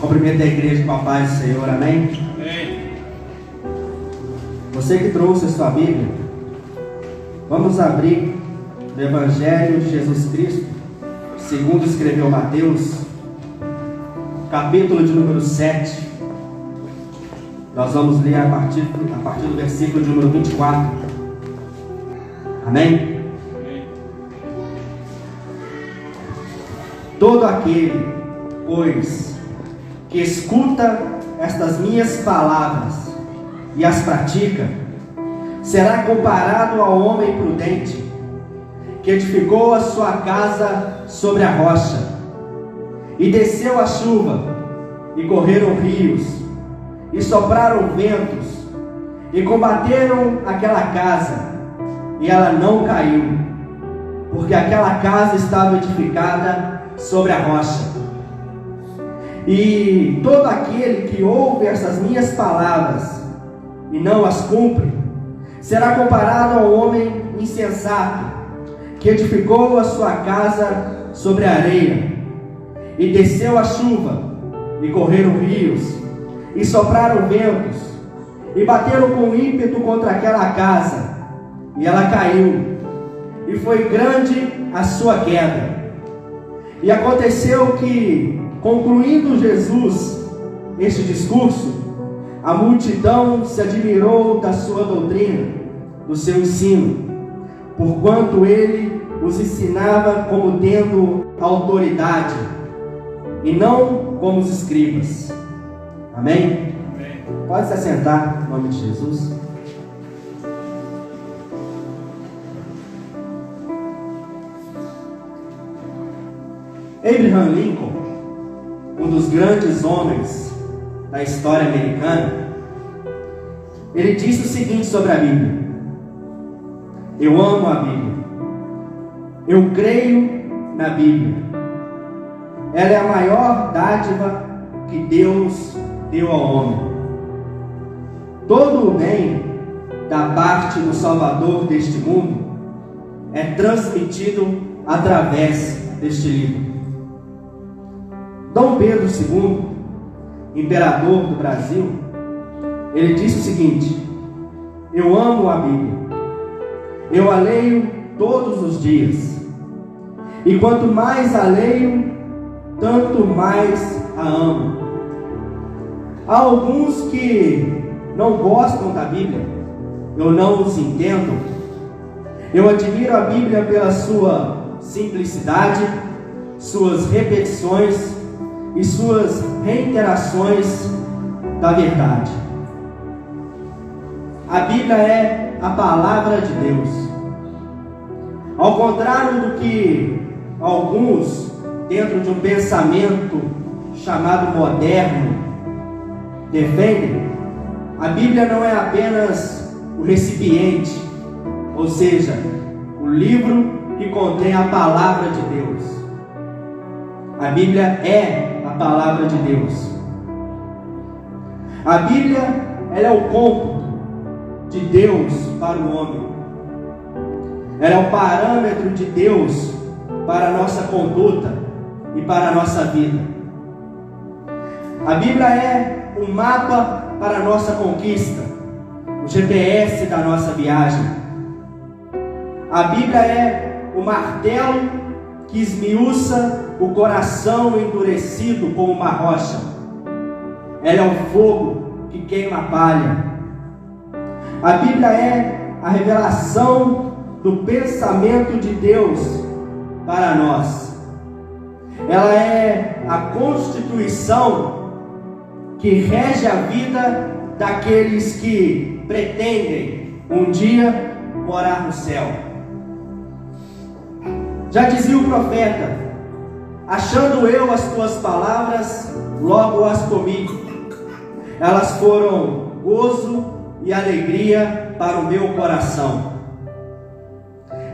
Cumprimento a igreja com a paz do Senhor, amém? Amém. Você que trouxe a sua Bíblia, vamos abrir no Evangelho de Jesus Cristo, segundo escreveu Mateus, capítulo de número 7. Nós vamos ler a partir do versículo de número 24. Amém? Todo aquele, pois, que escuta estas minhas palavras e as pratica, será comparado ao homem prudente, que edificou a sua casa sobre a rocha, e desceu a chuva, e correram rios, e sopraram ventos, e combateram aquela casa, e ela não caiu, porque aquela casa estava edificada sobre a rocha. E todo aquele que ouve essas minhas palavras e não as cumpre, será comparado ao homem insensato, que edificou a sua casa sobre a areia, e desceu a chuva, e correram rios, e sopraram ventos, e bateram com ímpeto contra aquela casa, e ela caiu, e foi grande a sua queda. E aconteceu que, concluindo Jesus este discurso, a multidão se admirou da sua doutrina, do seu ensino, porquanto ele os ensinava como tendo autoridade, e não como os escribas. Amém? Amém. Pode se assentar, em nome de Jesus. Abraham Lincoln, um dos grandes homens da história americana, ele disse o seguinte sobre a Bíblia: eu amo a Bíblia, eu creio na Bíblia, ela é a maior dádiva que Deus deu ao homem. Todo o bem da parte do Salvador deste mundo é transmitido através deste livro. Dom Pedro II, imperador do Brasil, ele disse o seguinte: eu amo a Bíblia, eu a leio todos os dias, e quanto mais a leio, tanto mais a amo. Há alguns que não gostam da Bíblia, eu não os entendo. Eu admiro a Bíblia pela sua simplicidade, suas repetições e suas reiterações da verdade. A Bíblia é a palavra de Deus. Ao contrário do que alguns, dentro de um pensamento chamado moderno, defendem, a Bíblia não é apenas o recipiente, ou seja, o livro que contém a palavra de Deus. A Bíblia é a palavra de Deus. A Bíblia, ela é o cômputo de Deus para o homem. Ela é o parâmetro de Deus para a nossa conduta e para a nossa vida. A Bíblia é um mapa para a nossa conquista, o GPS da nossa viagem. A Bíblia é o martelo que esmiuça o coração endurecido como uma rocha. Ela é o fogo que queima a palha. A Bíblia é a revelação do pensamento de Deus para nós. Ela é a constituição que rege a vida daqueles que pretendem um dia morar no céu. Já dizia o profeta: achando eu as tuas palavras, logo as comi. Elas foram gozo e alegria para o meu coração.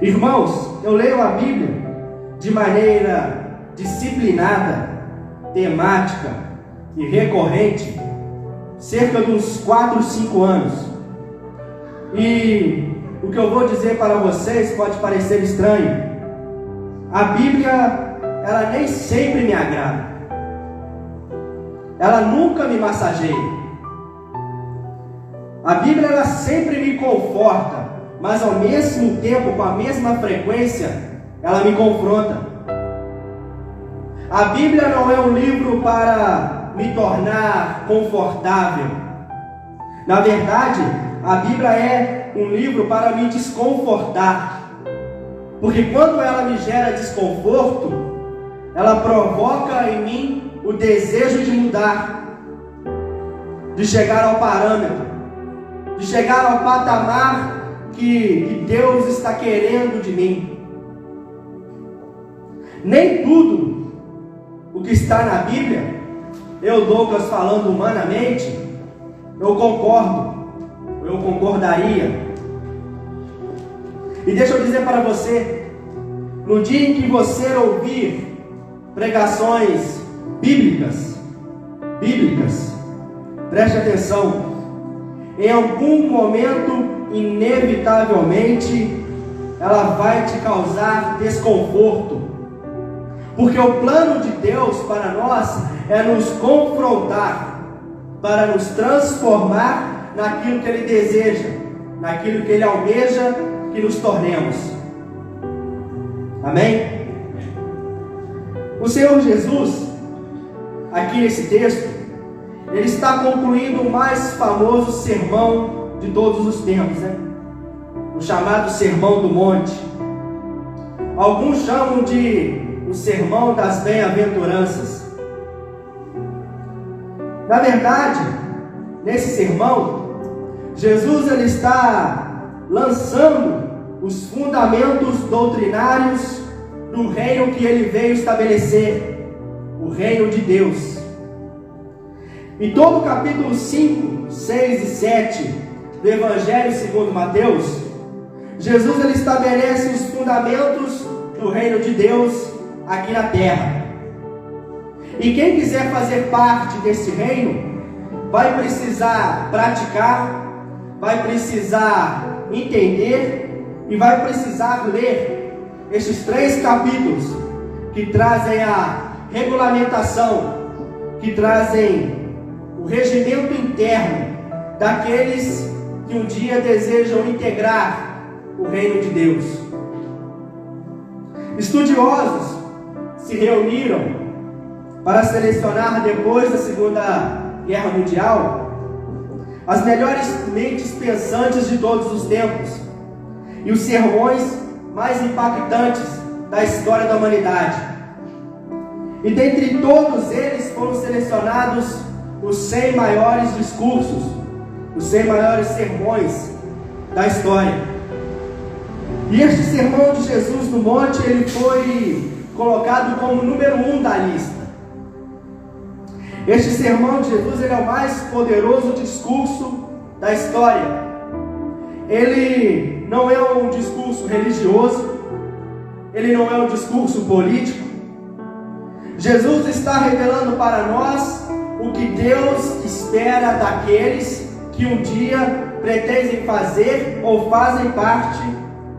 Irmãos, eu leio a Bíblia de maneira disciplinada, temática e recorrente, cerca de uns 4, 5 anos. E o que eu vou dizer para vocês pode parecer estranho. A Bíblia, ela nem sempre me agrada. ela nunca me massageia. A Bíblia ela sempre me conforta, mas ao mesmo tempo, com a mesma frequência, ela me confronta. A Bíblia não é um livro para me tornar confortável. Na verdade, a Bíblia é um livro para me desconfortar. Porque quando ela me gera desconforto, ela provoca em mim o desejo de mudar, de chegar ao parâmetro, de chegar ao patamar que Deus está querendo de mim. Nem tudo o que está na Bíblia, eu, Douglas, falando humanamente, eu concordo, eu concordaria. E deixa eu dizer para você, no dia em que você ouvir pregações bíblicas, preste atenção, em algum momento, inevitavelmente, ela vai te causar desconforto, porque o plano de Deus para nós é nos confrontar, para nos transformar naquilo que Ele deseja, naquilo que Ele almeja que nos tornemos. Amém? O Senhor Jesus, aqui nesse texto, Ele está concluindo o mais famoso sermão de todos os tempos, né? O chamado Sermão do Monte. Alguns chamam de o Sermão das Bem-aventuranças. Na verdade, nesse sermão, Jesus ele está lançando os fundamentos doutrinários do reino que ele veio estabelecer, o reino de Deus. Em todo o capítulo 5, 6 e 7 do Evangelho segundo Mateus, Jesus ele estabelece os fundamentos do reino de Deus aqui na terra. E quem quiser fazer parte desse reino, vai precisar praticar, vai precisar entender e vai precisar ler estes 3 capítulos que trazem a regulamentação, que trazem o regimento interno daqueles que um dia desejam integrar o reino de Deus. Estudiosos se reuniram para selecionar, depois da Segunda Guerra Mundial, as melhores mentes pensantes de todos os tempos e os sermões mais impactantes da história da humanidade. E dentre todos eles foram selecionados os 100 maiores discursos, os 100 maiores sermões da história. E este sermão de Jesus no monte, ele foi colocado como número 1 da lista. Este sermão de Jesus, ele é o mais poderoso discurso da história. Ele não é um discurso religioso, ele não é um discurso político. Jesus está revelando para nós o que Deus espera daqueles que um dia pretendem fazer ou fazem parte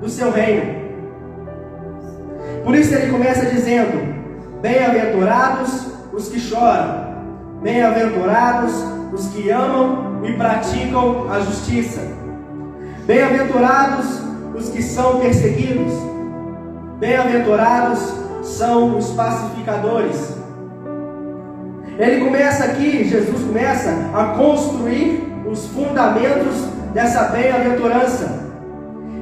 do seu reino. Por isso ele começa dizendo: bem-aventurados os que choram, bem-aventurados os que amam e praticam a justiça, bem-aventurados os que são perseguidos, bem-aventurados são os pacificadores. Ele começa aqui, Jesus começa a construir os fundamentos dessa bem-aventurança.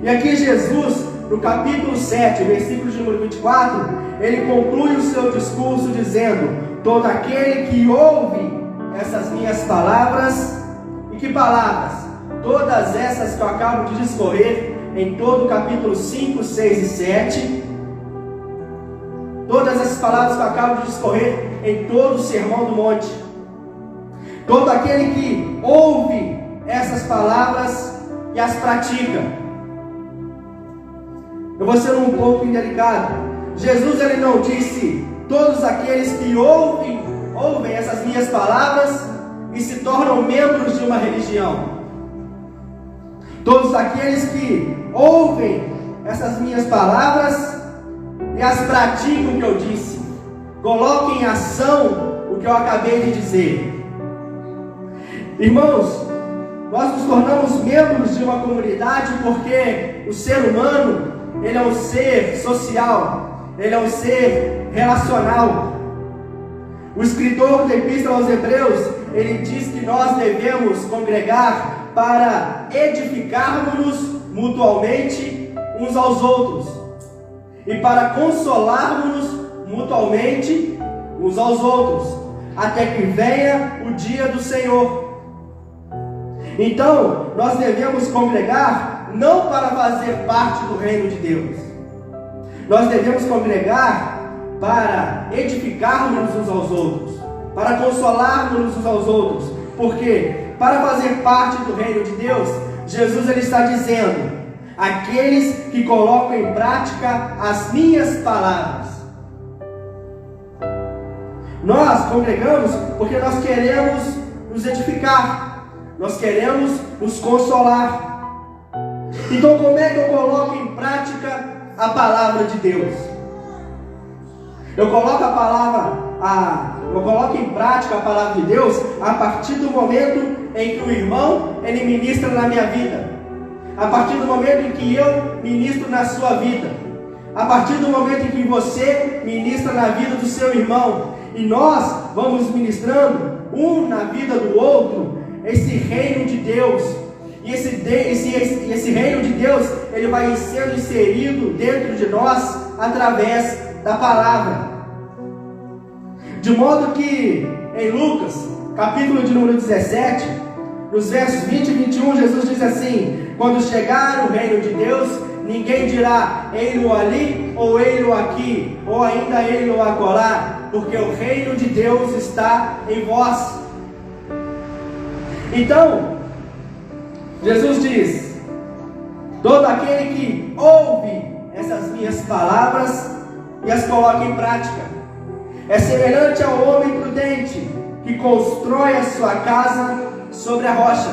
E aqui Jesus, no capítulo 7, versículo de número 24, ele conclui o seu discurso dizendo: todo aquele que ouve essas minhas palavras, e que palavras? Todas essas que eu acabo de discorrer em todo o capítulo 5, 6 e 7, todas essas palavras que eu acabo de discorrer em todo o Sermão do Monte, todo aquele que ouve essas palavras e as pratica. Eu vou ser um pouco indelicado. Jesus ele não disse todos aqueles que ouvem essas minhas palavras e se tornam membros de uma religião. Todos aqueles que ouvem essas minhas palavras e as praticam o que eu disse, colocam em ação o que eu acabei de dizer. Irmãos, nós nos tornamos membros de uma comunidade porque o ser humano, ele é um ser social, ele é um ser relacional. O escritor da Epístola aos Hebreus, ele diz que nós devemos congregar para edificarmos-nos mutualmente uns aos outros e para consolarmos-nos mutualmente uns aos outros, até que venha o dia do Senhor. Então, nós devemos congregar não para fazer parte do reino de Deus. Nós devemos congregar para edificarmos uns aos outros, para consolarmos uns aos outros. Porque para fazer parte do reino de Deus, Jesus ele está dizendo: aqueles que colocam em prática as minhas palavras. Nós congregamos porque nós queremos nos edificar. Nós queremos nos consolar. Então, como é que eu coloco em prática a palavra de Deus? Eu coloco em prática a palavra de Deus a partir do momento em que o irmão ele ministra na minha vida, a partir do momento em que eu ministro na sua vida, a partir do momento em que você ministra na vida do seu irmão, e nós vamos ministrando um na vida do outro esse reino de Deus. E esse reino de Deus, ele vai sendo inserido dentro de nós através da palavra. De modo que em Lucas, capítulo de número 17, nos versos 20 e 21, Jesus diz assim: quando chegar o reino de Deus, ninguém dirá, ei-lo ali, ou ei-lo aqui, ou ainda ei-lo acolá, porque o reino de Deus está em vós. Então, Jesus diz: todo aquele que ouve essas minhas palavras e as coloca em prática, é semelhante ao homem prudente que constrói a sua casa sobre a rocha.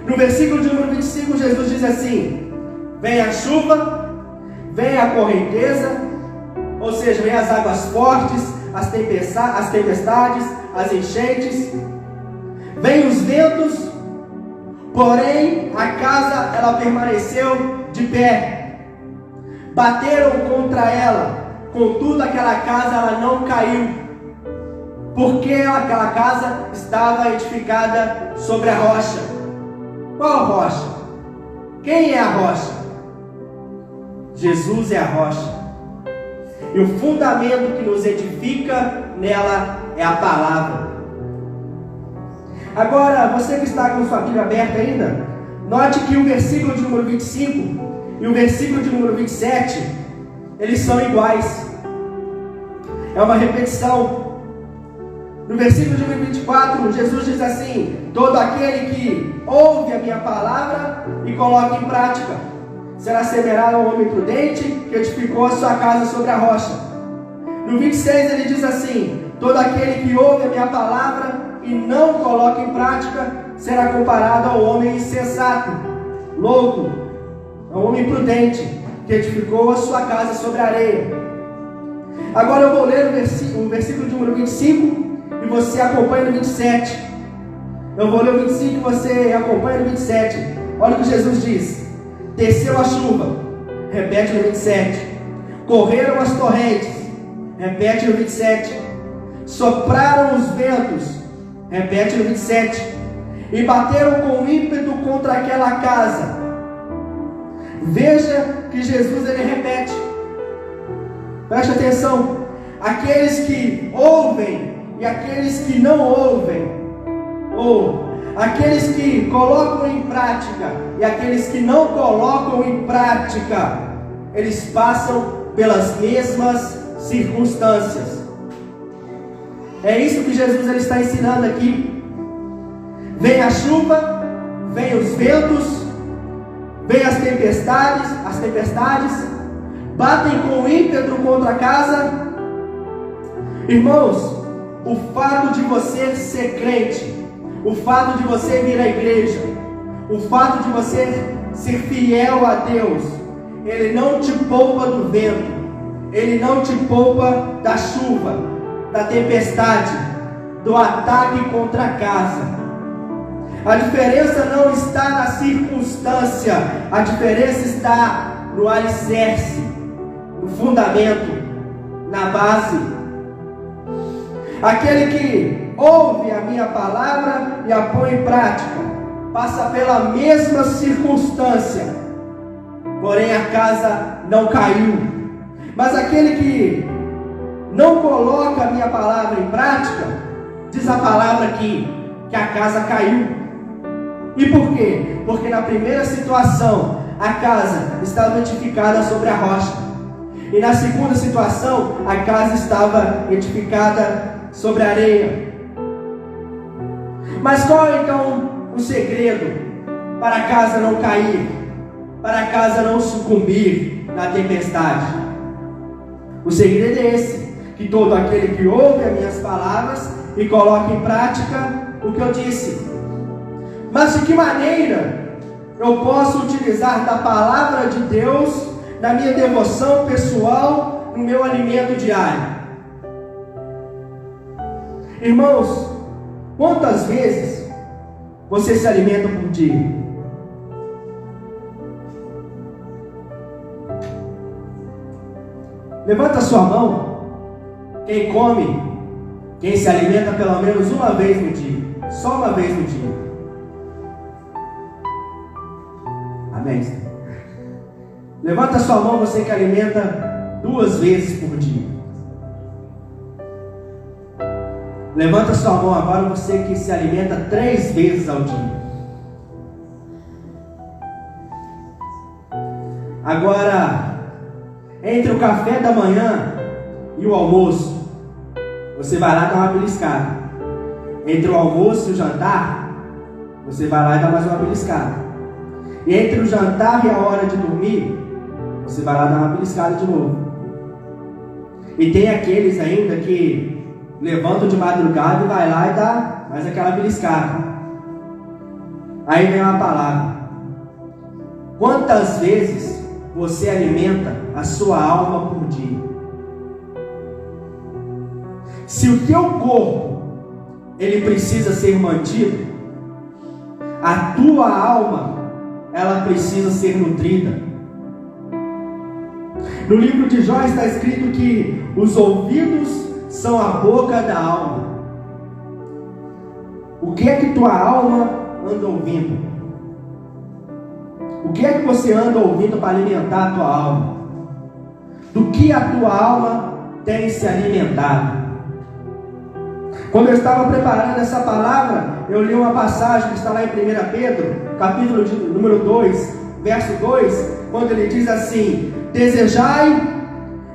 No versículo de número 25, Jesus diz assim: vem a chuva, vem a correnteza, ou seja, vem as águas fortes, as tempestades, as enchentes, vem os ventos, porém a casa ela permaneceu de pé. Bateram contra ela, contudo aquela casa ela não caiu, porque aquela casa estava edificada sobre a rocha. Qual a rocha? Quem é a rocha? Jesus é a rocha. E o fundamento que nos edifica nela é a palavra. Agora, você que está com sua Bíblia aberta ainda, note que o versículo de número 25 e o versículo de número 27, eles são iguais. É uma repetição. No versículo de número 24, Jesus diz assim: todo aquele que ouve a minha palavra e coloca em prática será semelhante ao homem prudente que edificou a sua casa sobre a rocha. No 26 ele diz assim: todo aquele que ouve a minha palavra e não coloca em prática será comparado ao homem insensato, louco, ao homem prudente que edificou a sua casa sobre a areia. Agora eu vou ler o versículo de número 25 e você acompanha no 27. Eu vou ler o 25 e você acompanha no 27. Olha o que Jesus diz: desceu a chuva, repete no 27. Correram as torrentes, repete no 27. Sopraram os ventos, repete no 27. E bateram com ímpeto contra aquela casa. Veja que Jesus ele repete. Preste atenção. Aqueles que ouvem e aqueles que não ouvem, ou aqueles que colocam em prática e aqueles que não colocam em prática, eles passam pelas mesmas circunstâncias. É isso que Jesus ele está ensinando aqui. Vem a chuva, vem os ventos, vem as tempestades, batem com ímpeto contra a casa. Irmãos, o fato de você ser crente, o fato de você vir à igreja, o fato de você ser fiel a Deus, ele não te poupa do vento, ele não te poupa da chuva, da tempestade, do ataque contra a casa. A diferença não está na circunstância, a diferença está no alicerce, no fundamento, na base. Aquele que ouve a minha palavra e a põe em prática, passa pela mesma circunstância, porém a casa não caiu. Mas aquele que não coloca a minha palavra em prática, diz a palavra aqui, que a casa caiu. E por quê? Porque na primeira situação, a casa estava edificada sobre a rocha. E na segunda situação, a casa estava edificada sobre a areia. Mas qual é então o segredo para a casa não cair? Para a casa não sucumbir na tempestade? O segredo é esse, que todo aquele que ouve as minhas palavras e coloca em prática o que eu disse. Mas de que maneira eu posso utilizar da palavra de Deus na minha devoção pessoal, no meu alimento diário? Irmãos, quantas vezes você se alimenta por dia? Levanta a sua mão. Quem come, quem se alimenta pelo menos uma vez no dia. Só uma vez no dia. Amém? Levanta a sua mão, você que alimenta 2 vezes por dia. Levanta a sua mão agora, você que se alimenta 3 vezes ao dia. Agora, entre o café da manhã e o almoço, você vai lá dar uma beliscada. Entre o almoço e o jantar, você vai lá e dá mais uma beliscada. E entre o jantar e a hora de dormir, você vai lá dar uma beliscada de novo. E tem aqueles ainda que levantam de madrugada e vai lá e dá mais aquela beliscada. Aí vem uma palavra. Quantas vezes você alimenta a sua alma por dia? Se o teu corpo ele precisa ser mantido, a tua alma ela precisa ser nutrida. No livro de Jó está escrito que os ouvidos são a boca da alma. O que é que tua alma anda ouvindo? O que é que você anda ouvindo para alimentar a tua alma? Do que a tua alma tem se alimentado? Quando eu estava preparando essa palavra, eu li uma passagem que está lá em 1 Pedro, capítulo número 2, verso 2, quando ele diz assim: desejai,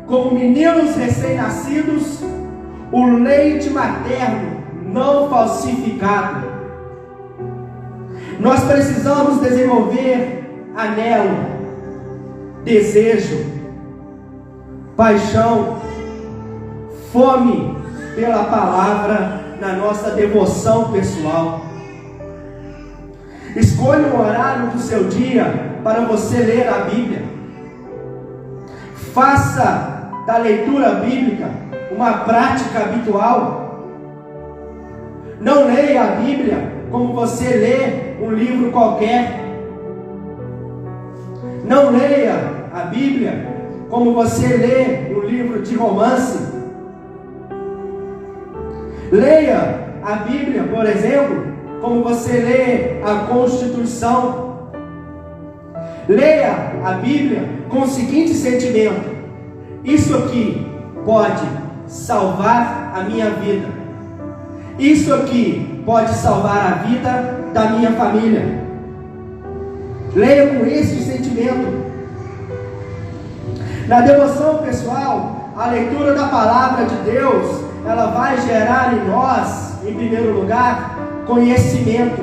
como meninos recém-nascidos, o leite materno não falsificado. Nós precisamos desenvolver anelo, desejo, paixão, fome pela palavra na nossa devoção pessoal. Escolha um horário do seu dia para você ler a Bíblia. Faça da leitura bíblica uma prática habitual. Não leia a Bíblia como você lê um livro qualquer. Não leia a Bíblia como você lê um livro de romance. Leia a Bíblia, por exemplo, como você lê a Constituição. Leia a Bíblia com o seguinte sentimento: isso aqui pode salvar a minha vida. Isso aqui pode salvar a vida da minha família. Leia com esse sentimento. Na devoção pessoal, a leitura da palavra de Deus, ela vai gerar em nós, em primeiro lugar, conhecimento.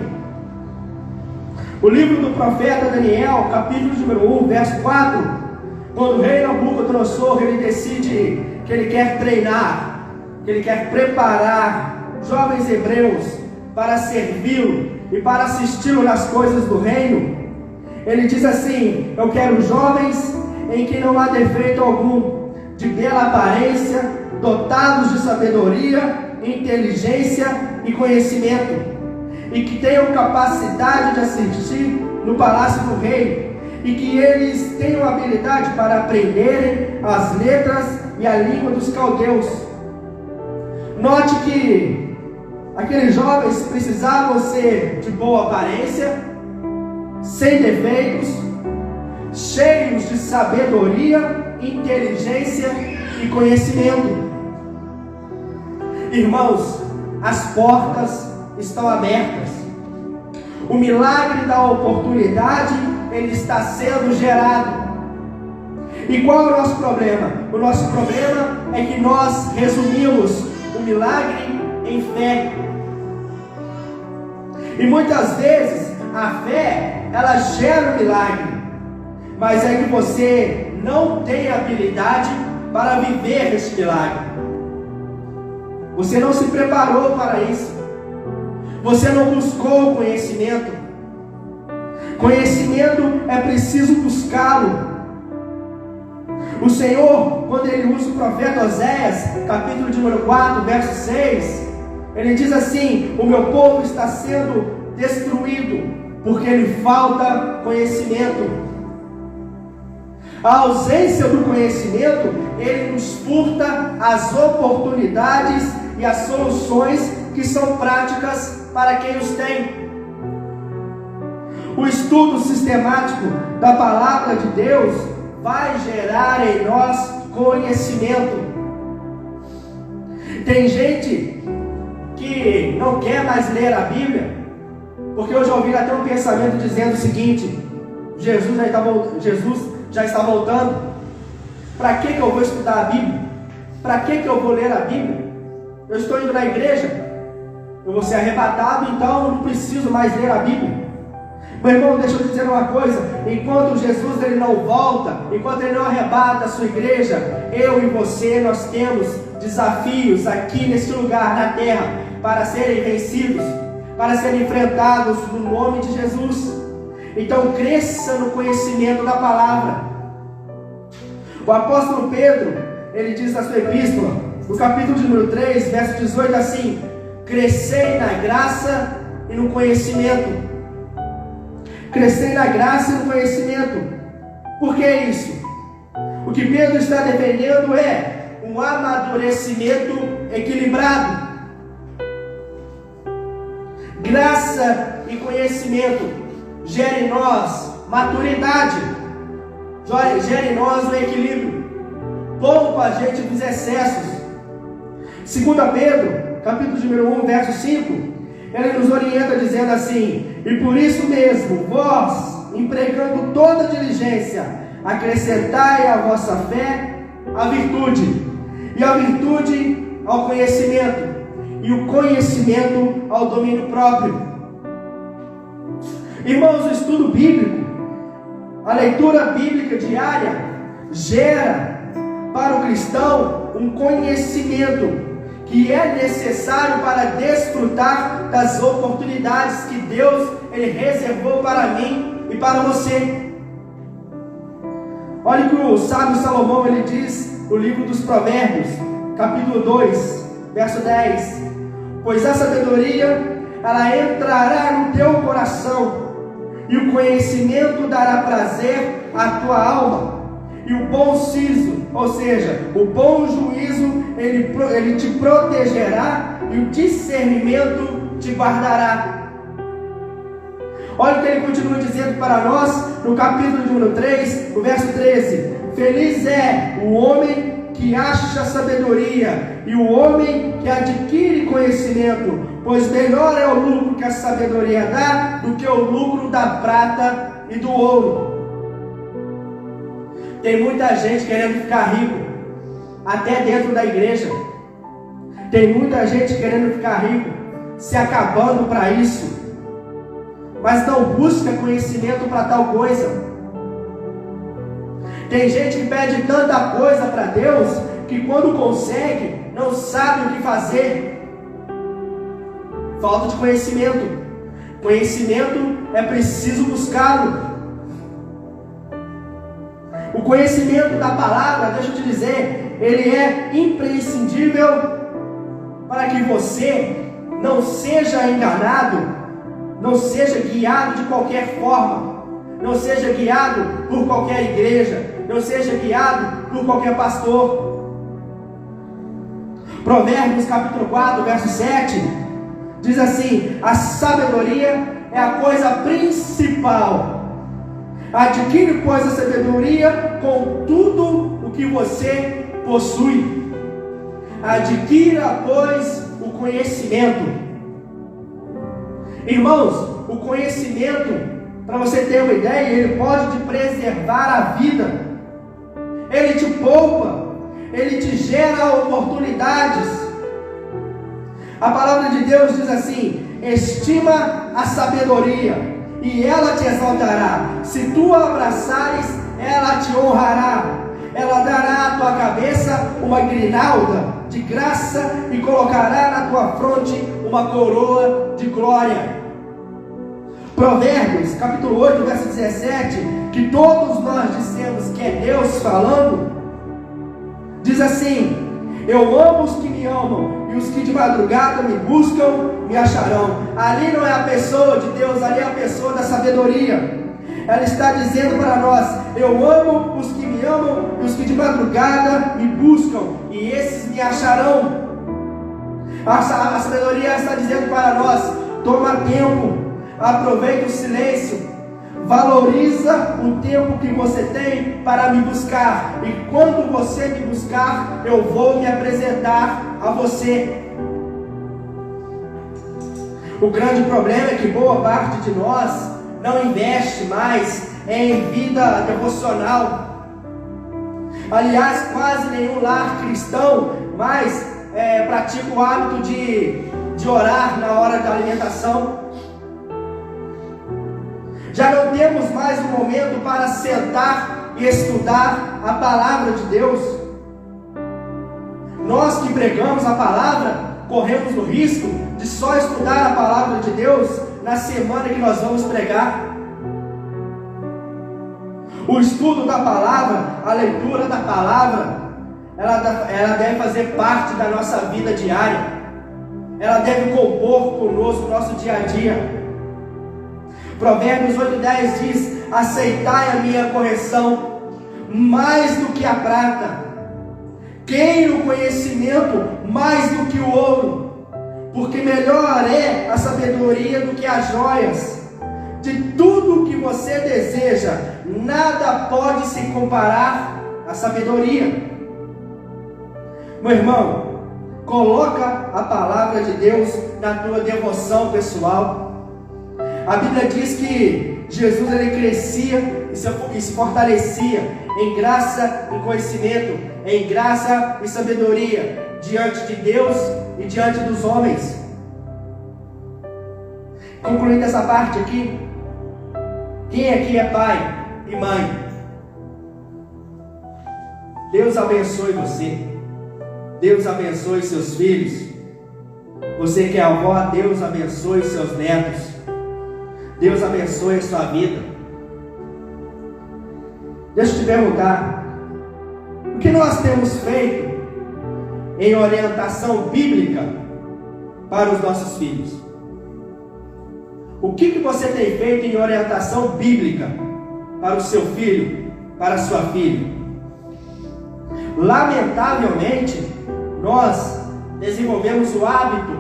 O livro do profeta Daniel, capítulo número 1, verso 4, quando o rei Nabucodonosor, ele decide que ele quer treinar, que ele quer preparar jovens hebreus para servi-lo e para assisti-lo nas coisas do reino, ele diz assim: eu quero jovens em que não há defeito algum, de bela aparência, dotados de sabedoria, inteligência e conhecimento, e que tenham capacidade de assistir no palácio do rei, e que eles tenham habilidade para aprenderem as letras e a língua dos caldeus. Note que aqueles jovens precisavam ser de boa aparência, sem defeitos, cheios de sabedoria, inteligência e conhecimento. Irmãos, as portas estão abertas. O milagre da oportunidade, ele está sendo gerado. E qual é o nosso problema? O nosso problema é que nós resumimos o milagre em fé. E muitas vezes a fé, ela gera o milagre, mas é que você não tem habilidade para viver este milagre. Você não se preparou para isso. Você não buscou conhecimento. Conhecimento é preciso buscá-lo. O Senhor, quando Ele usa o profeta Oséias, capítulo de número 4, verso 6, Ele diz assim: o meu povo está sendo destruído, porque lhe falta conhecimento. A ausência do conhecimento, ele nos furta as oportunidades e as soluções que são práticas para quem os tem. O estudo sistemático da palavra de Deus vai gerar em nós conhecimento. Tem gente que não quer mais ler a Bíblia, porque eu já ouvi até um pensamento dizendo o seguinte: Jesus já está voltando. Para que eu vou estudar a Bíblia? Para que eu vou ler a Bíblia? Eu estou indo na igreja, eu vou ser arrebatado, então eu não preciso mais ler a Bíblia. Meu irmão, deixa eu dizer uma coisa: enquanto Jesus ele não volta, enquanto ele não arrebata a sua igreja, eu e você, nós temos desafios aqui neste lugar na terra para serem vencidos, para serem enfrentados no nome de Jesus. Então cresça no conhecimento da palavra. O apóstolo Pedro, ele diz na sua epístola, no capítulo de número 3, verso 18, assim: crescei na graça e no conhecimento. Crescei na graça e no conhecimento. Por que isso? O que Pedro está defendendo é um amadurecimento equilibrado. Graça e conhecimento gera em nós maturidade, gera em nós um equilíbrio, poupa a gente dos excessos. 2 Pedro, capítulo de número 1, verso 5, ele nos orienta dizendo assim: e por isso mesmo, vós, empregando toda diligência, acrescentai à vossa fé a virtude, e a virtude ao conhecimento, e o conhecimento ao domínio próprio. Irmãos, o estudo bíblico, a leitura bíblica diária, gera para o cristão um conhecimento que é necessário para desfrutar das oportunidades que Deus ele reservou para mim e para você. Olha o que o sábio Salomão ele diz no livro dos Provérbios, capítulo 2, verso 10: pois a sabedoria ela entrará no teu coração, e o conhecimento dará prazer à tua alma, e o bom siso, ou seja, o bom juízo, ele te protegerá, e o discernimento te guardará. Olha o que ele continua dizendo para nós no capítulo número 3, no verso 13: feliz é o homem que acha sabedoria, e o homem que adquire conhecimento, pois melhor é o lucro que a sabedoria dá do que o lucro da prata e do ouro. Tem muita gente querendo ficar rico, até dentro da igreja. Tem muita gente querendo ficar rico, se acabando para isso, mas não busca conhecimento para tal coisa. Tem gente que pede tanta coisa para Deus, que quando consegue, não sabe o que fazer. Falta de conhecimento. Conhecimento é preciso buscá-lo. O conhecimento da palavra, deixa eu te dizer, ele é imprescindível para que você não seja enganado, não seja guiado de qualquer forma, não seja guiado por qualquer igreja, não seja guiado por qualquer pastor. Provérbios capítulo 4, verso 7, diz assim: a sabedoria é a coisa principal. Adquire, pois, a sabedoria com tudo o que você possui. Adquira, pois, o conhecimento. Irmãos, o conhecimento, para você ter uma ideia, ele pode te preservar a vida. Ele te poupa, ele te gera oportunidades. A palavra de Deus diz assim: estima a sabedoria e ela te exaltará. Se tu a abraçares, ela te honrará. Ela dará à tua cabeça uma grinalda de graça e colocará na tua fronte uma coroa de glória. Provérbios capítulo 8, verso 17, que todos nós dissemos que é Deus falando, diz assim: eu amo os que me amam, e os que de madrugada me buscam, me acharão. Ali não é a pessoa de Deus, ali é a pessoa da sabedoria. Ela está dizendo para nós: eu amo os que me amam, e os que de madrugada me buscam, e esses me acharão. A sabedoria está dizendo para nós: toma tempo, aproveita o silêncio, valoriza o tempo que você tem para me buscar, e quando você me buscar, eu vou me apresentar a você. O grande problema é que boa parte de nós não investe mais em vida devocional. Aliás, quase nenhum lar cristão mais pratica o hábito de orar na hora da alimentação. Já não temos mais um momento para sentar e estudar a palavra de Deus. Nós que pregamos a palavra, corremos o risco de só estudar a palavra de Deus na semana que nós vamos pregar. O estudo da palavra, a leitura da palavra, ela deve fazer parte da nossa vida diária. Ela deve compor conosco o nosso dia a dia. Provérbios 8:10 diz: aceitai a minha correção mais do que a prata, queira o conhecimento mais do que o ouro, porque melhor é a sabedoria do que as joias. De tudo que você deseja, nada pode se comparar à sabedoria. Meu irmão, coloca a palavra de Deus na tua devoção pessoal. A Bíblia diz que Jesus ele crescia e se fortalecia em graça e conhecimento, em graça e sabedoria, diante de Deus e diante dos homens. Concluindo essa parte aqui, quem aqui é pai e mãe? Deus abençoe você, Deus abençoe seus filhos. Você que é avó, Deus abençoe seus netos, Deus abençoe a sua vida. Deixa eu te perguntar: o que nós temos feito em orientação bíblica para os nossos filhos? O que você tem feito em orientação bíblica para o seu filho, para a sua filha? Lamentavelmente, nós desenvolvemos o hábito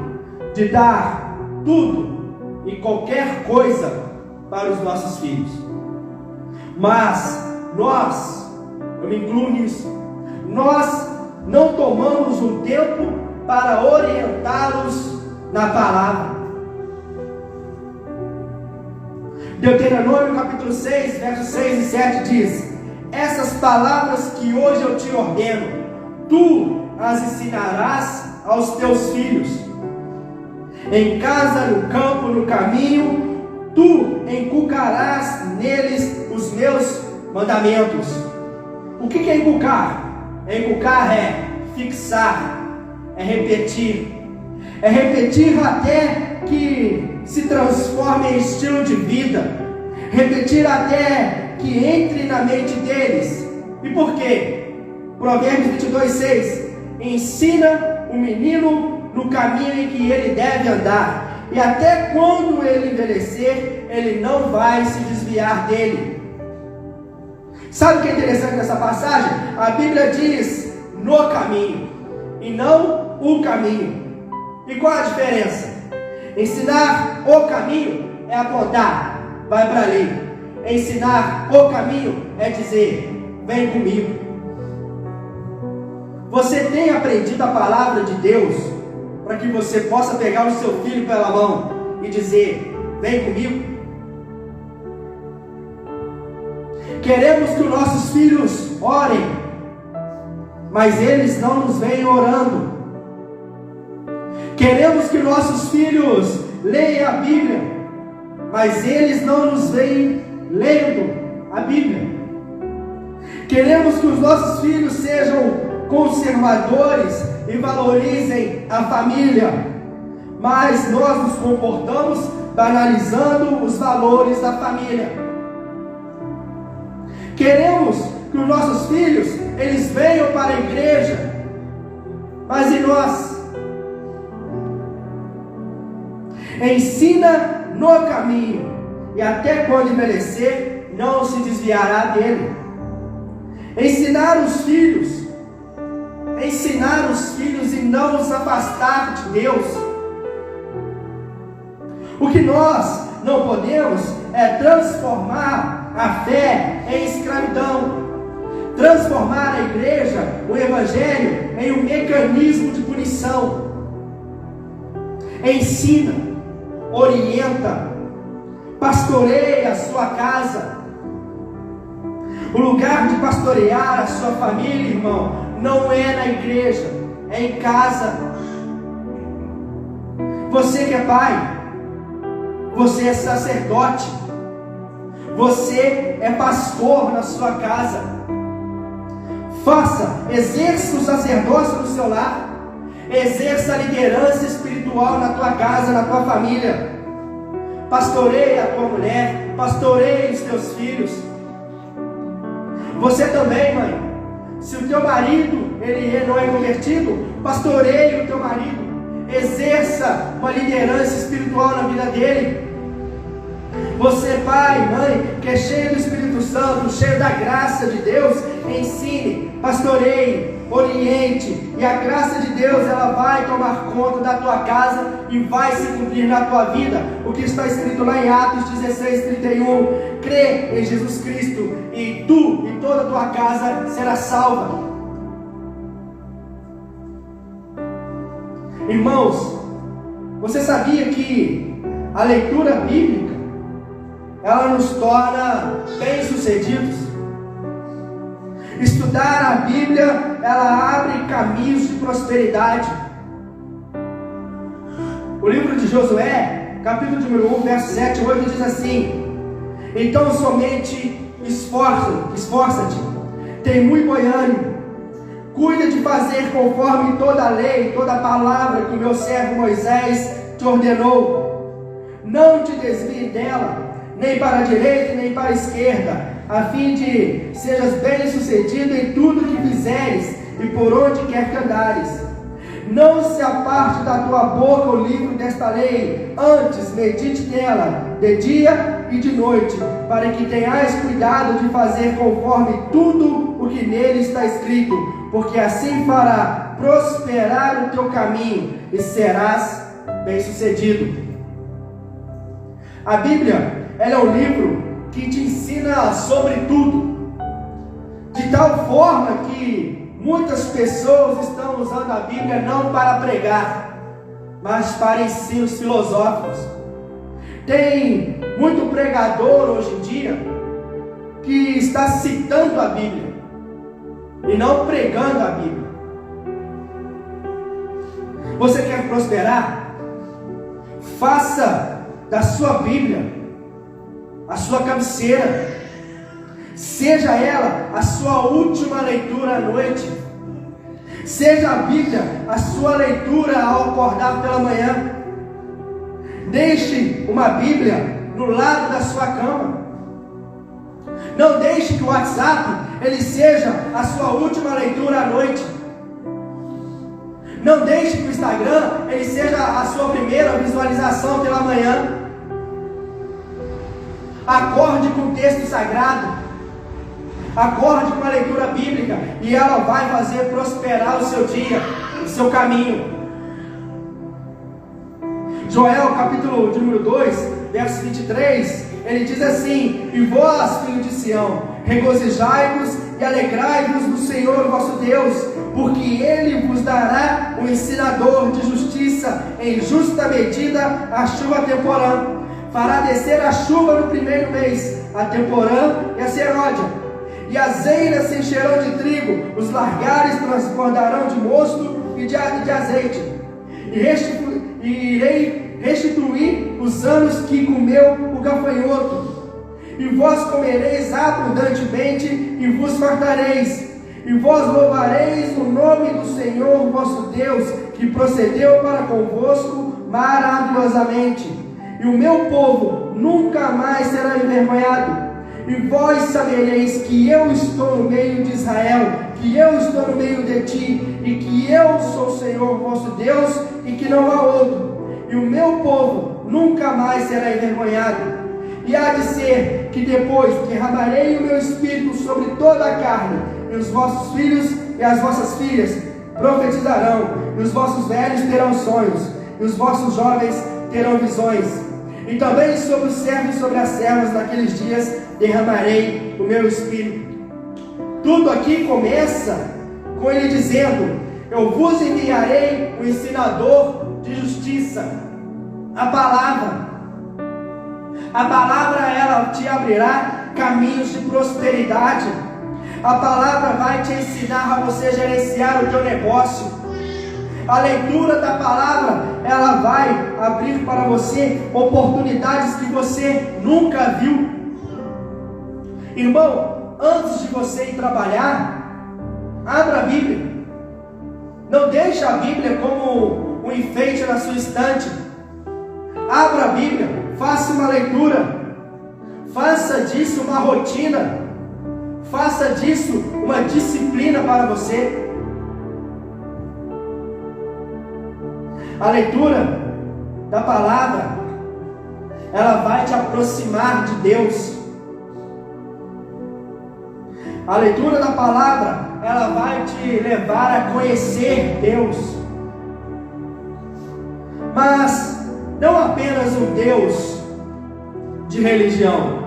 de dar tudo e qualquer coisa para os nossos filhos. Mas nós, eu me incluo nisso, nós não tomamos um tempo para orientá-los na palavra. Deuteronômio capítulo 6, versos 6 e 7 diz: essas palavras que hoje eu te ordeno, tu as ensinarás aos teus filhos, em casa, no campo, no caminho, tu inculcarás neles os meus mandamentos. O que é inculcar? Inculcar é fixar, é repetir até que se transforme em estilo de vida, repetir até que entre na mente deles. E por quê? Provérbios 22:6. Ensina o menino no caminho em que ele deve andar, e até quando ele envelhecer, ele não vai se desviar dele. Sabe o que é interessante nessa passagem? A Bíblia diz no caminho e não o caminho. E qual a diferença? Ensinar o caminho é apontar, vai para ali. Ensinar o caminho é dizer, vem comigo. Você tem aprendido a palavra de Deus para que você possa pegar o seu filho pela mão e dizer, vem comigo? Queremos que os nossos filhos orem, mas eles não nos veem orando. Queremos que nossos filhos leiam a Bíblia, mas eles não nos veem lendo a Bíblia. Queremos que os nossos filhos sejam conservadores e valorizem a família, mas nós nos comportamos banalizando os valores da família. Queremos que os nossos filhos, eles venham para a igreja, mas e nós? Ensina no caminho, e até quando envelhecer, não se desviará dele. Ensinar os filhos e não os afastar de Deus. O que nós não podemos é transformar a fé em escravidão, transformar a igreja, o evangelho, em um mecanismo de punição. Ensina, orienta, pastoreia a sua casa. O lugar de pastorear a sua família, irmão, não é na igreja, é em casa. Você que é pai, você é sacerdote, você é pastor na sua casa. Exerça o sacerdócio no seu lar, exerça a liderança espiritual na tua casa, na tua família. Pastoreia a tua mulher, pastoreia os teus filhos. Você também, mãe, se o teu marido ele não é convertido, pastoreie o teu marido, exerça uma liderança espiritual na vida dele. Você, pai, mãe, que é cheio do Espírito Santo, cheio da graça de Deus, ensine, pastoreie, oriente, e a graça de Deus ela vai tomar conta da tua casa e vai se cumprir na tua vida. O que está escrito lá em Atos 16:31, crê em Jesus Cristo e tu e toda a tua casa será salva. Irmãos, você sabia que a leitura bíblica ela nos torna bem-sucedidos? Estudar a Bíblia, ela abre caminhos de prosperidade. O livro de Josué, capítulo número 1, verso 7 e 8 diz assim: então somente esforça-te, tem muito bom ânimo, cuida de fazer conforme toda a lei, toda a palavra que o meu servo Moisés te ordenou. Não te desvie dela, nem para a direita, nem para a esquerda, a fim de sejas bem-sucedido em tudo que fizeres e por onde quer que andares. Não se aparte da tua boca o livro desta lei, antes medite nela de dia e de noite, para que tenhas cuidado de fazer conforme tudo o que nele está escrito, porque assim fará prosperar o teu caminho e serás bem-sucedido. A Bíblia, ela é um livro que te ensina sobre tudo, de tal forma que muitas pessoas estão usando a Bíblia não para pregar, mas para ensinos filosóficos. Tem muito pregador hoje em dia que está citando a Bíblia e não pregando a Bíblia. Você quer prosperar? Faça da sua Bíblia a sua cabeceira, seja ela a sua última leitura à noite, seja a Bíblia a sua leitura ao acordar pela manhã. Deixe uma Bíblia no lado da sua cama. Não deixe que o WhatsApp ele seja a sua última leitura à noite. Não deixe que o Instagram ele seja a sua primeira visualização pela manhã. Acorde com o texto sagrado. Acorde com a leitura bíblica e ela vai fazer prosperar o seu dia, o seu caminho. Joel, capítulo de número 2, verso 23, ele diz assim: e vós, filhos de Sião, regozijai-vos e alegrai-vos no Senhor vosso Deus, porque Ele vos dará um ensinador de justiça, em justa medida a chuva temporã. Fará descer a chuva no primeiro mês, a temporã e a serôdia. E as eiras se encherão de trigo, os largares transbordarão de mosto e de azeite. E irei restituir os anos que comeu o gafanhoto. E vós comereis abundantemente e vos fartareis. E vós louvareis o nome do Senhor vosso Deus, que procedeu para convosco maravilhosamente. E o meu povo nunca mais será envergonhado. E vós sabereis que eu estou no meio de Israel, que eu estou no meio de ti, e que eu sou o Senhor vosso Deus, e que não há outro. E o meu povo nunca mais será envergonhado. E há de ser que depois derramarei o meu espírito sobre toda a carne, e os vossos filhos e as vossas filhas profetizarão, e os vossos velhos terão sonhos, e os vossos jovens terão visões. E também sobre os servos e sobre as servas naqueles dias derramarei o meu espírito. Tudo aqui começa com ele dizendo: eu vos enviarei o ensinador de justiça. A palavra ela te abrirá caminhos de prosperidade. A palavra vai te ensinar a você gerenciar o teu negócio. A leitura da palavra ela vai abrir para você oportunidades que você nunca viu. Irmão, antes de você ir trabalhar, abra a Bíblia. Não deixe a Bíblia como um enfeite na sua estante. Abra a Bíblia, faça uma leitura, faça disso uma rotina, faça disso uma disciplina para você. A leitura da palavra, ela vai te aproximar de Deus. A leitura da palavra, ela vai te levar a conhecer Deus. Mas não apenas um Deus de religião.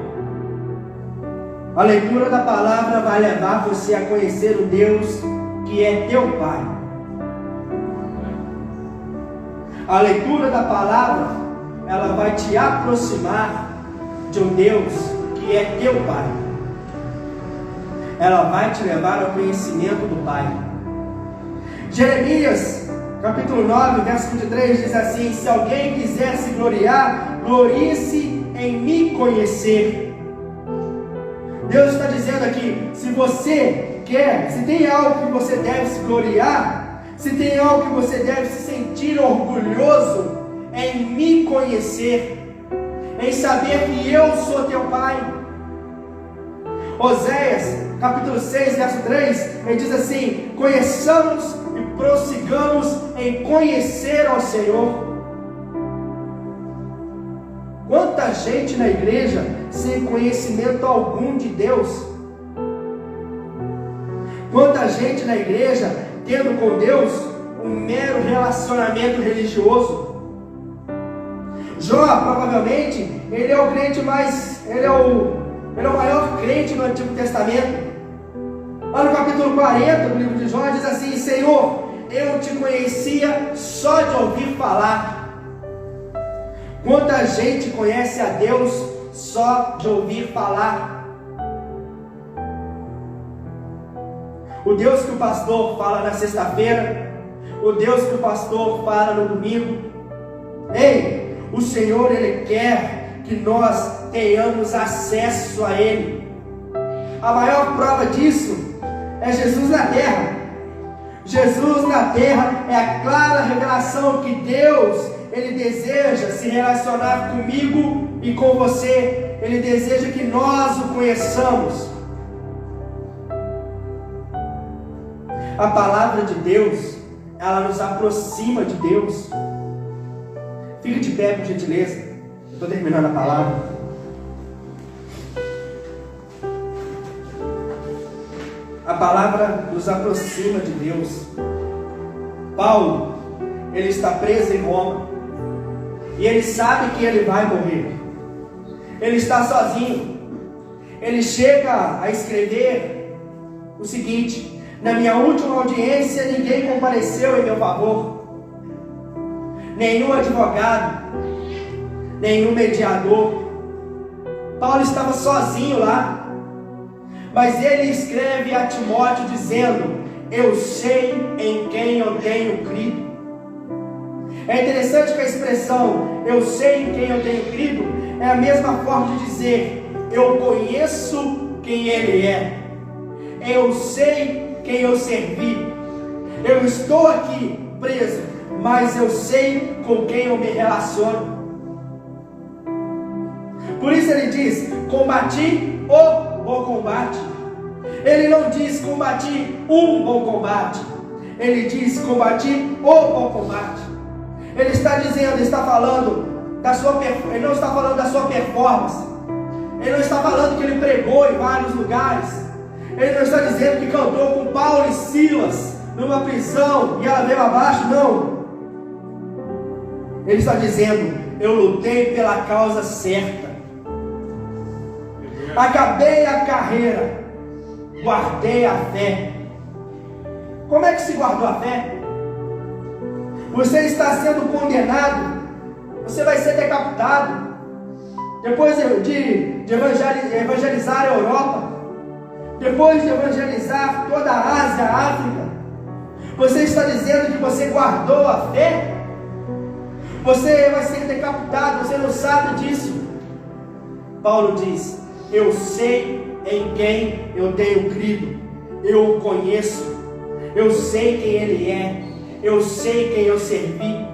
A leitura da palavra vai levar você a conhecer o Deus que é teu Pai. A leitura da palavra, ela vai te aproximar de um Deus que é teu Pai. Ela vai te levar ao conhecimento do Pai. Jeremias, capítulo 9, verso 23, diz assim: se alguém quiser se gloriar, glorie-se em me conhecer. Deus está dizendo aqui: se você quer, se tem algo que você deve se gloriar, se tem algo que você deve se sentir orgulhoso, é em me conhecer, em saber que eu sou teu Pai. Oséias, capítulo 6, verso 3, ele diz assim: conheçamos e prossigamos em conhecer ao Senhor. Quanta gente na igreja sem conhecimento algum de Deus. Quanta gente na igreja tendo com Deus um mero relacionamento religioso. Jó, provavelmente, ele é o crente mais, ele é o maior crente no Antigo Testamento. Lá no capítulo 40 do livro de Jó diz assim: Senhor, eu te conhecia só de ouvir falar. Quanta gente conhece a Deus só de ouvir falar? O Deus que o pastor fala na sexta-feira, o Deus que o pastor fala no domingo. Ei, o Senhor, Ele quer que nós tenhamos acesso a Ele. A maior prova disso é Jesus na terra. Jesus na terra é a clara revelação que Deus, Ele deseja se relacionar comigo e com você. Ele deseja que nós o conheçamos. A palavra de Deus, ela nos aproxima de Deus. Fique de pé, por gentileza. Eu estou terminando a palavra. A palavra nos aproxima de Deus. Paulo, ele está preso em Roma. E ele sabe que ele vai morrer. Ele está sozinho. Ele chega a escrever o seguinte: na minha última audiência, ninguém compareceu em meu favor. Nenhum advogado, nenhum mediador. Paulo estava sozinho lá. Mas ele escreve a Timóteo dizendo: eu sei em quem eu tenho crido. É interessante que a expressão eu sei em quem eu tenho crido é a mesma forma de dizer eu conheço quem ele é. Eu sei quem eu servi. Eu estou aqui preso, mas eu sei com quem eu me relaciono. Por isso ele diz: combati o bom combate. Ele não diz combati um bom combate. Ele diz combati o bom combate. Ele está dizendo, está falando da sua, ele não está falando da sua performance. Ele não está falando que ele pregou em vários lugares. Ele não está dizendo que cantou com Paulo e Silas numa prisão e ela veio abaixo, não. Ele está dizendo: eu lutei pela causa certa, acabei a carreira, guardei a fé. Como é que se guardou a fé? Você está sendo condenado, você vai ser decapitado. Depois de evangelizar a Europa, depois de evangelizar toda a Ásia, a África, você está dizendo que você guardou a fé? Você vai ser decapitado, você não sabe disso. Paulo diz: eu sei em quem eu tenho crido, eu o conheço, eu sei quem ele é, eu sei quem eu servi.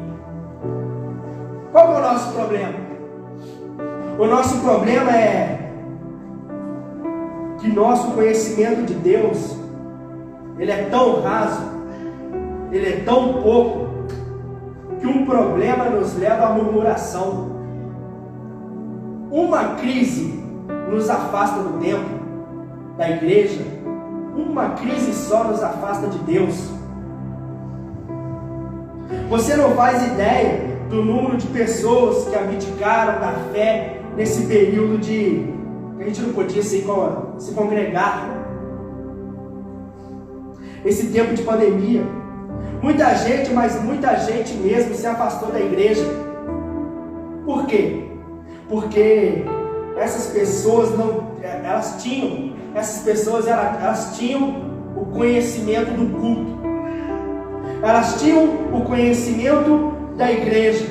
Qual é o nosso problema? O nosso problema é que nosso conhecimento de Deus, ele é tão raso, ele é tão pouco, que um problema nos leva à murmuração. Uma crise nos afasta do templo, da igreja. Uma crise só nos afasta de Deus. Você não faz ideia do número de pessoas que abdicaram da fé nesse período de que a gente não podia se congregar. Esse tempo de pandemia, muita gente, mas muita gente mesmo se afastou da igreja. Por quê? Porque essas pessoas elas tinham o conhecimento do culto, elas tinham o conhecimento da igreja,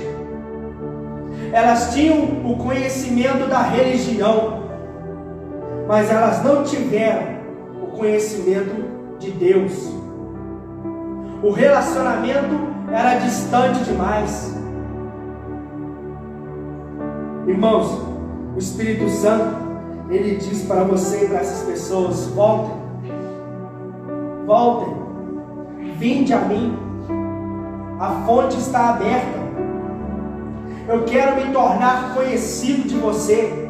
elas tinham o conhecimento da religião, mas elas não tiveram o conhecimento de Deus. O relacionamento era distante demais. Irmãos, o Espírito Santo, ele diz para você e para essas pessoas: voltem, voltem, vinde a mim, a fonte está aberta, eu quero me tornar conhecido de você.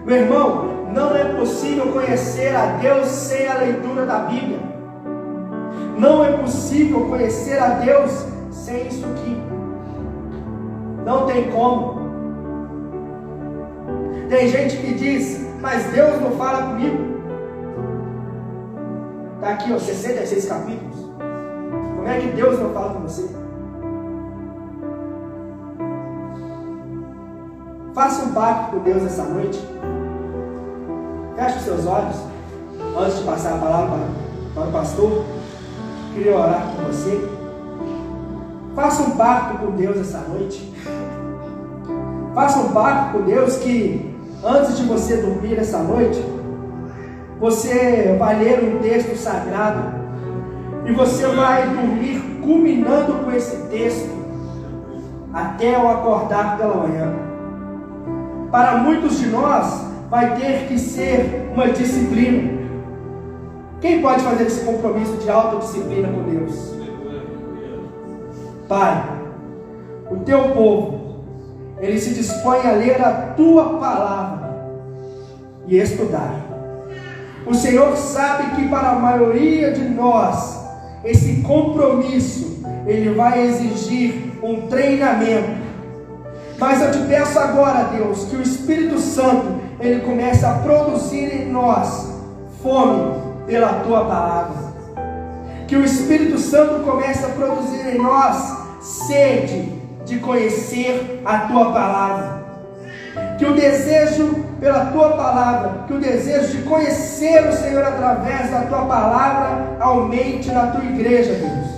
Meu irmão, não é possível conhecer a Deus sem a leitura da Bíblia. Não é possível conhecer a Deus sem isso aqui. Não tem como. Tem gente que diz: mas Deus não fala comigo. Está aqui, 66 capítulos. Como é que Deus não fala com você? Faça um pacto com Deus essa noite. Feche os seus olhos. Antes de passar a palavra para o pastor, queria orar com você. Faça um pacto com Deus essa noite. Faça um pacto com Deus que antes de você dormir essa noite, você vai ler um texto sagrado e você vai dormir culminando com esse texto até eu acordar pela manhã. para muitos de nós, vai ter que ser uma disciplina. Quem pode fazer esse compromisso de autodisciplina com Deus? Pai, o teu povo, ele se dispõe a ler a tua palavra e estudar. O Senhor sabe que para a maioria de nós, esse compromisso, ele vai exigir um treinamento. Mas eu te peço agora, Deus, que o Espírito Santo, ele comece a produzir em nós fome pela tua palavra. Que o Espírito Santo comece a produzir em nós sede de conhecer a tua palavra. Que o desejo pela tua palavra, que o desejo de conhecer o Senhor através da tua palavra aumente na tua igreja, Deus.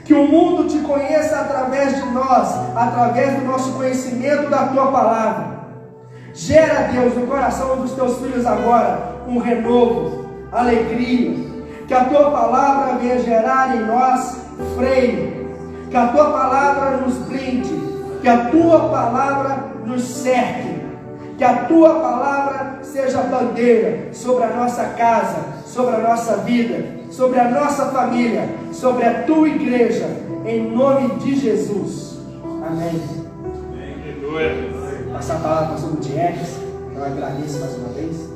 Que o mundo te conheça através de nós, através do nosso conhecimento da tua palavra. Gera, Deus, no coração dos teus filhos agora um renovo, alegria. Que a tua palavra venha gerar em nós freio. Que a tua palavra nos blinde. Que a tua palavra nos cerque. Que a tua palavra seja bandeira sobre a nossa casa, sobre a nossa vida, sobre a nossa família, sobre a tua igreja, em nome de Jesus. Amém. Passar a palavra para o pastor Gutierrez. Eu agradeço mais uma vez.